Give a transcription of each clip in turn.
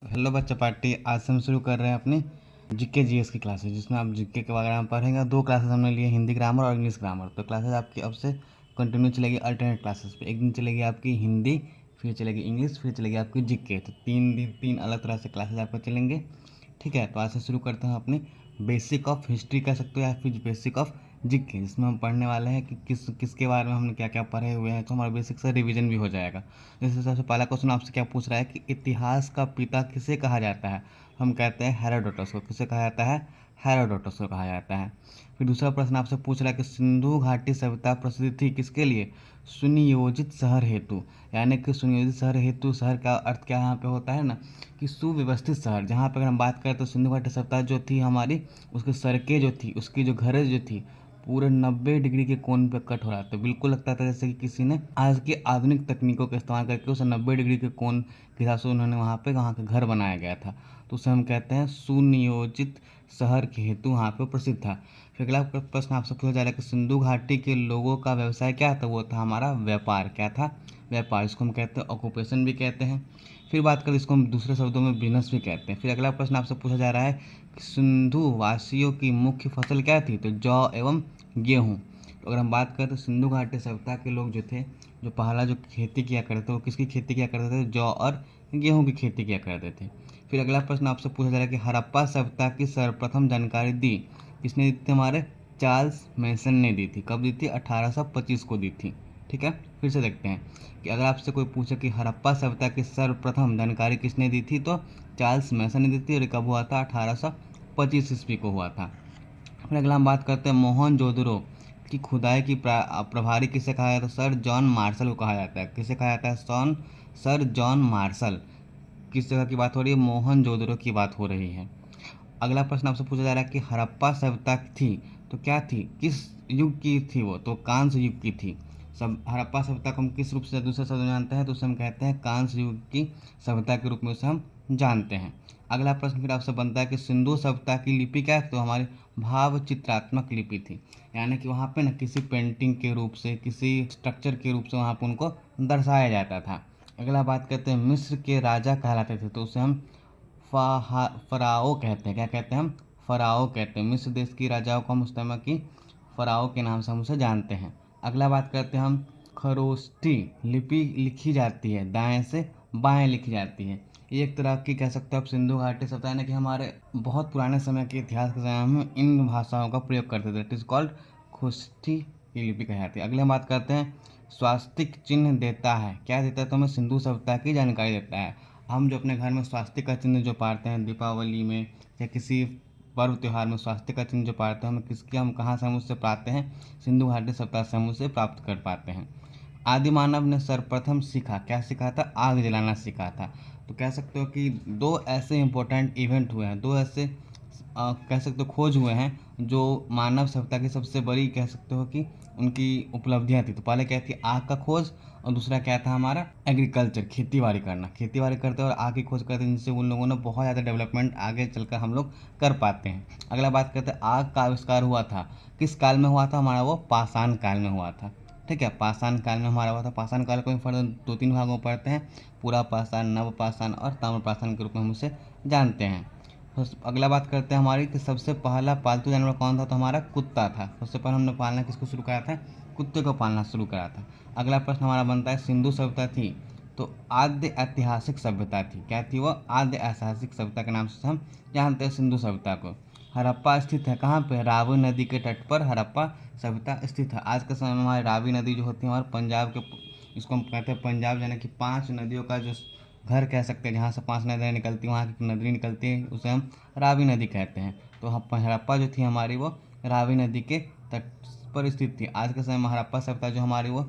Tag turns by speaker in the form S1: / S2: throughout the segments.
S1: Hello बच्चा party. आज से हम शुरू कर रहे हैं अपनी जीके जीएस की क्लासेस, जिसमें आप जीके के बारे में पढ़ेंगे। दो क्लासेस हमने लिए, हिंदी ग्रामर और इंग्लिश ग्रामर। तो क्लासेस आपकी अब से कंटिन्यू चलेगी अल्टरनेट क्लासेस पे। एक दिन चलेगी आपकी हिंदी, फिर चलेगी इंग्लिश, फिर चलेगी आपकी जीके। तो 3 दिन 3 अलग तरह से क्लासेस आपको चलेंगे। ठीक है, तो आज से शुरू करते हैं अपनी बेसिक ऑफ हिस्ट्री कह सकते हो या फिर बेसिक ऑफ जीके, जिसमें हम पढ़ने वाले हैं कि किसके बारे में हमने क्या क्या पढ़े हुए हैं। तो हमारा बेसिक से रिवीजन भी हो जाएगा। जैसे सबसे पहला क्वेश्चन आपसे क्या पूछ रहा है कि इतिहास का पिता किसे कहा जाता है। हम कहते हैं हेरोडोटस को। किसे कहा जाता है? हेरोडोटस को कहा जाता है। फिर दूसरा प्रश्न आपसे पूछ रहा है कि सिंधु घाटी सभ्यता प्रसिद्ध थी किसके लिए? सुनियोजित शहर हेतु। यानी कि सुनियोजित शहर हेतु, शहर का अर्थ क्या यहाँ पे होता है ना कि सुव्यवस्थित शहर। जहाँ पर अगर हम बात करें तो सिंधु घाटी सभ्यता जो थी हमारी, उसकी सड़कें जो थी, उसकी जो घरें जो थी, पूरे 90 डिग्री के कोण पे कट हो रहा था। बिल्कुल लगता था जैसे कि किसी ने आज की आधुनिक तकनीकों का इस्तेमाल करके उसे 90 डिग्री के कोण के हिसाब से उन्होंने वहाँ का घर बनाया गया था। तो उसे हम कहते हैं सुनियोजित शहर के हेतु वहाँ पे प्रसिद्ध था। फिर अगला प्रश्न आपसे पूछा जा रहा है कि सिंधु घाटी के लोगों का व्यवसाय क्या था? वो था हमारा व्यापार। क्या था? व्यापार। इसको हम कहते हैं ऑक्यूपेशन भी कहते हैं। फिर बात करें, इसको हम दूसरे शब्दों में बिजनेस भी कहते हैं। फिर अगला प्रश्न आपसे पूछा जा रहा है कि सिंधु वासियों की मुख्य फसल क्या थी? तो जौ एवं गेहूँ। तो अगर हम बात करें तो सिंधु घाटी सभ्यता के लोग जो थे, जो पहला जो खेती किया करते थे, वो किसकी खेती किया करते थे? जौ और गेहूँ की खेती किया करते थे। फिर अगला प्रश्न आपसे पूछा जा रहा है कि हड़प्पा सभ्यता की सर्वप्रथम जानकारी दी किसने दी थी? हमारे चार्ल्स मेसन ने दी थी। कब दी थी? 1825 को दी थी। ठीक है, फिर से देखते हैं कि अगर आपसे कोई पूछे कि हड़प्पा सभ्यता की सर्वप्रथम जानकारी किसने दी थी, तो चार्ल्स मेसन ने दी थी। और कब हुआ था? 1825 ईस्वी को हुआ था। फिर अगला हम बात करते हैं मोहनजोदड़ो की खुदाई की प्रभारी किसे कहा जाता है? सर जॉन मार्शल को कहा जाता है। किसे कहा जाता है? Sir John Marshall. किस जगह की बात हो रही है? मोहनजोदड़ो की बात हो रही है। अगला प्रश्न आपसे पूछा जा रहा है कि हड़प्पा सभ्यता थी तो क्या थी? किस युग की थी वो? तो कांस्य युग की थी। सब हड़प्पा सभ्यता को हम किस रूप से दूसरे शब्द में जानते हैं? तो उसे हम कहते हैं कांस्य युग की सभ्यता के रूप में उसे हम जानते हैं। अगला प्रश्न फिर आपसे बनता है कि सिंधु सभ्यता की लिपि क्या है? तो हमारी भाव चित्रात्मक लिपि थी। यानी कि वहाँ पे ना किसी पेंटिंग के रूप से, किसी स्ट्रक्चर के रूप से वहाँ पे उनको दर्शाया जाता था। अगला बात करते हैं मिस्र के राजा कहलाते थे, तो उसे हम फ़राओ कहते हैं। क्या कहते हैं हम? फ़राओ कहते हैं। मिस्र देश की राजाओं को हम उस समय की फ़राओ के नाम से हम उसे जानते हैं। अगला बात करते हैं हम खरोष्ठी लिपि लिखी जाती है, दाएं से बाएं लिखी जाती है। ये एक तरह की कह सकते हो आप सिंधु घाटी सभ्यता है ना, कि हमारे बहुत पुराने समय के इतिहास के समय में इन भाषाओं का प्रयोग करते थे। इट इज़ कॉल्ड खुष्ठी की लिपि कही जाती है। अगले हम बात करते हैं स्वास्तिक चिन्ह देता है। क्या देता है? तो हमें सिंधु सभ्यता की जानकारी देता है। हम जो अपने घर में स्वास्तिक का चिन्ह जो पाते हैं दीपावली में या किसी पर्व त्यौहार में, स्वास्तिक का चिन्ह जो पाते हैं, हम कहाँ से हम उससे पाते हैं? सिंधु घाटी सभ्यता से हम उसे प्राप्त कर पाते हैं। आदि मानव ने सर्वप्रथम सीखा। क्या सीखा था? आग जलाना सीखा था। तो कह सकते हो कि दो ऐसे इंपॉर्टेंट इवेंट हुए हैं, दो ऐसे कह सकते हो खोज हुए हैं जो मानव सभ्यता की सबसे बड़ी कह सकते हो कि उनकी उपलब्धियां थी। तो पहले क्या थी? आग का खोज। और दूसरा क्या था? हमारा एग्रीकल्चर, खेती बाड़ी करना। खेती बाड़ी करते और आग की खोज करते, जिनसे उन लोगों ने बहुत ज़्यादा डेवलपमेंट आगे चलकर हम लोग कर पाते हैं। अगला बात करते हैं आग का आविष्कार हुआ था किस काल में हुआ था? हमारा वो पाषाण काल में हुआ था। ठीक है, पाषाण काल में हमारा हुआ था। पाषाण काल को हम फर्दर 2-3 भागों में पढ़ते हैं, पूरा पाषाण, नव पाषाण और ताम्र पाषाण के रूप में हम उसे जानते हैं। तो अगला बात करते हैं हमारी कि सबसे पहला पालतू जानवर कौन था? तो हमारा कुत्ता था। सबसे पहले हमने पालना किसको शुरू करा था? कुत्ते को पालना शुरू करा था। अगला प्रश्न हमारा बनता है सिंधु सभ्यता थी तो आद्य ऐतिहासिक सभ्यता थी। क्या थी वो? आद्य ऐतिहासिक सभ्यता के नाम से हम जानते हैं सिंधु सभ्यता को। हड़प्पा स्थित है कहाँ पे? रावी नदी के तट पर हड़प्पा सभ्यता स्थित है। आज के समय में हमारी रावी नदी जो होती है हमारे पंजाब के, इसको हम कहते हैं पंजाब, यानी कि 5 नदियों का जो घर कह सकते हैं, जहाँ से 5 नदियाँ निकलती हैं, वहाँ की नदी निकलती है, उसे हम रावी नदी कहते हैं। तो हड़प्पा जो थी हमारी वो रावी नदी के तट पर स्थित थी। आज के समय में हड़प्पा सभ्यता जो हमारी वो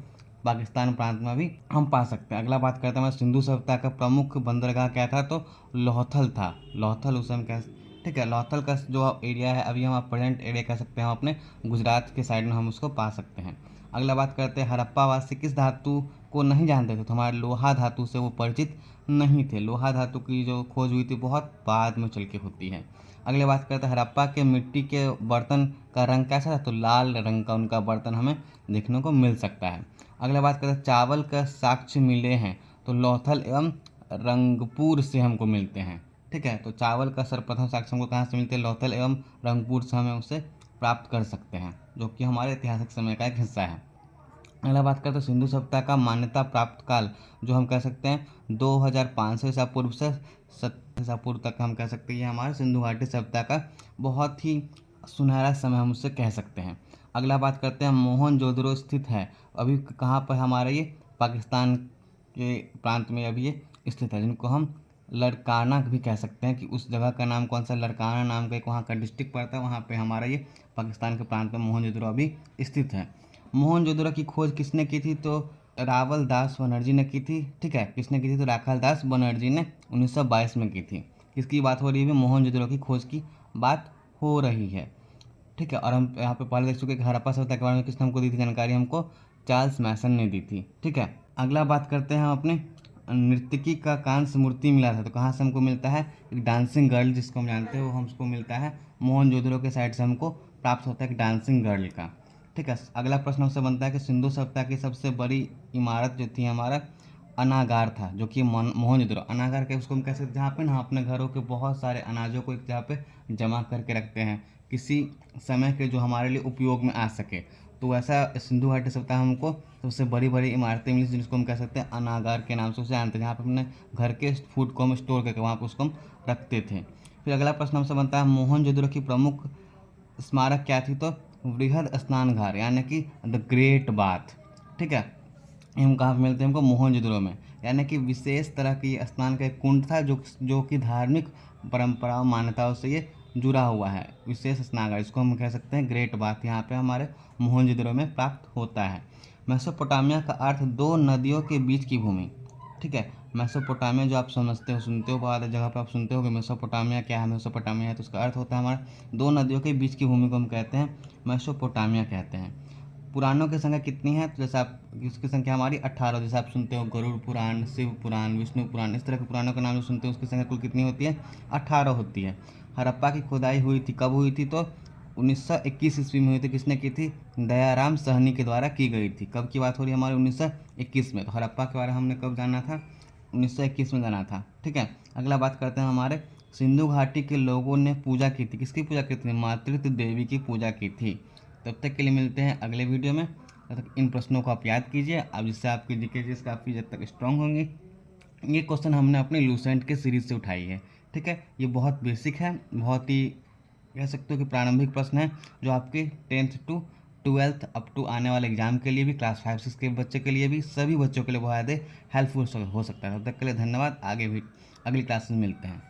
S1: पाकिस्तान प्रांत में भी हम पा सकते हैं। अगला बात करते हैं सिंधु सभ्यता का प्रमुख बंदरगाह क्या था? तो लोथल था। लोथल उसे हम कह, ठीक है, लोथल का जो एरिया है अभी हम प्रेजेंट एरिया कह सकते हैं, हम अपने गुजरात के साइड में हम उसको पा सकते हैं। अगला बात करते हैं हड़प्पा वासी किस धातु को नहीं जानते थे? तो हमारे लोहा धातु से वो परिचित नहीं थे। लोहा धातु की जो खोज हुई थी बहुत बाद में चल के होती है। अगले बात करते हैं हड़प्पा के मिट्टी के बर्तन का रंग कैसा था? तो लाल रंग का उनका बर्तन हमें देखने को मिल सकता है। अगले बात करते हैं चावल का साक्ष्य मिले हैं। तो लोथल एवं रंगपुर से हमको मिलते हैं। ठीक है, तो चावल का सर्वप्रथम साक्ष्य हमको कहाँ से मिलते हैं? लौथल एवं रंगपुर से हमें उसे प्राप्त कर सकते हैं, जो कि हमारे ऐतिहासिक समय का एक हिस्सा है। अगला बात करते हैं सिंधु सभ्यता का मान्यता प्राप्त काल, जो हम कह सकते हैं 2500 ईसा पूर्व से 7 ईसा पूर्व तक हम कह सकते हैं ये हमारे सिंधु घाटी सभ्यता का बहुत ही सुनहरा समय हम उससे कह सकते हैं। अगला बात करते हैं मोहनजोदड़ो स्थित है, अभी कहाँ पर हमारा ये पाकिस्तान के प्रांत में अभी ये स्थित है, जिनको हम लड़काना भी कह सकते हैं कि उस जगह का नाम कौन सा, लड़काना नाम का एक वहाँ का डिस्ट्रिक्ट पड़ता है, वहाँ पे हमारा ये पाकिस्तान के प्रांत में मोहनजोदड़ो अभी स्थित है। मोहनजोदड़ो की खोज किसने की थी? तो रावल दास बनर्जी ने की थी। ठीक है, किसने की थी? तो राखाल दास बनर्जी ने 1922 में की थी। किसकी बात हो रही है? मोहनजोदड़ो की खोज की बात हो रही है। ठीक है, और हम यहाँ पे पहले देख चुके कि हड़प्पा सभ्यता के बारे में किसने हमको दी थी जानकारी? हमको चार्ल्स मैसन ने दी थी। ठीक है, अगला बात करते हैं हम अपने नर्तकी का कांस्य मूर्ति मिला था, तो कहाँ से हमको मिलता है? एक डांसिंग गर्ल जिसको हम जानते हैं वो हमको मिलता है मोहनजोदड़ो के साइड से हमको प्राप्त होता है एक डांसिंग गर्ल का। ठीक है, अगला प्रश्न हमसे बनता है कि सिंधु सभ्यता की सबसे बड़ी इमारत जो थी हमारा अनागार था, जो कि मोहनजोदड़ो अनागार के उसको हम कह सकते हैं जहाँ पे ना अपने घरों के बहुत सारे अनाजों को एक जगह पे जमा करके रखते हैं किसी समय के जो हमारे लिए उपयोग में आ सके। तो वैसा सिंधु घाटी सभ्यता हमको सबसे बड़ी बड़ी इमारतें मिली जिसको हम कह सकते हैं अनागार के नाम से उसे जानते हैं, जहाँ पे अपने घर के फूड को हम स्टोर करके वहाँ पर उसको हम रखते थे। फिर अगला प्रश्न हमसे बनता है मोहनजोदड़ो की प्रमुख स्मारक क्या थी? तो वृहद स्नान घाट यानी कि द ग्रेट बाथ। ठीक है, ये हम कहाँ पे मिलते हैं? हमको मोहनजोदड़ो में, यानी कि विशेष तरह की स्नान का एक कुंड था जो कि धार्मिक परंपराओं मान्यताओं से ये जुड़ा हुआ है। विशेष स्नानघाट इसको हम कह सकते हैं ग्रेट बाथ, यहाँ पे हमारे मोहनजोदड़ो में प्राप्त होता है। मेसोपोटामिया का अर्थ दो नदियों के बीच की भूमि। ठीक है, मेसोपोटामिया जो आप समझते हो सुनते हो बहुत जगह पर आप सुनते हो कि मेसोपोटामिया क्या है, मेसोपोटामिया है, तो उसका अर्थ होता है हमारा दो नदियों के बीच की भूमि को हम कहते हैं मेसोपोटामिया कहते हैं। पुराणों की संख्या कितनी है? तो जैसे आप इसकी संख्या हमारी 18, जैसे आप सुनते हो गरुड़ पुराण, शिव पुराण, विष्णु पुराण, इस तरह के पुराणों का नाम जो सुनते हो उसकी संख्या कुल कितनी होती है? 18 होती है। हड़प्पा की खुदाई हुई थी, कब हुई थी? तो 1921 ईस्वी में हुई थी। किसने की थी? दयाराम सहनी के द्वारा की गई थी। कब की बात हो रही है हमारी? 1921 में। तो हड़प्पा के बारे में हमने कब जाना था? 1921 में जाना था। ठीक है, अगला बात करते हैं हमारे सिंधु घाटी के लोगों ने पूजा की थी, किसकी पूजा की थी? मातृत्व देवी की पूजा की थी। तब तक के लिए मिलते हैं अगले वीडियो में। तब तक इन प्रश्नों को आप याद कीजिए, अब जिससे आपकी जीके काफ़ी हद तक स्ट्रांग होंगी। ये क्वेश्चन हमने अपने लूसेंट के सीरीज से उठाई है। ठीक है, ये बहुत बेसिक है, बहुत ही कह सकते हो कि प्रारंभिक प्रश्न है जो आपके 10th to 12th up to आने वाले एग्जाम के लिए भी, क्लास 5-6 के बच्चे के लिए भी, सभी बच्चों के लिए बहुत ज़्यादा हेल्पफुल हो सकता है। तब तक के लिए धन्यवाद। आगे भी अगली क्लास में मिलते हैं।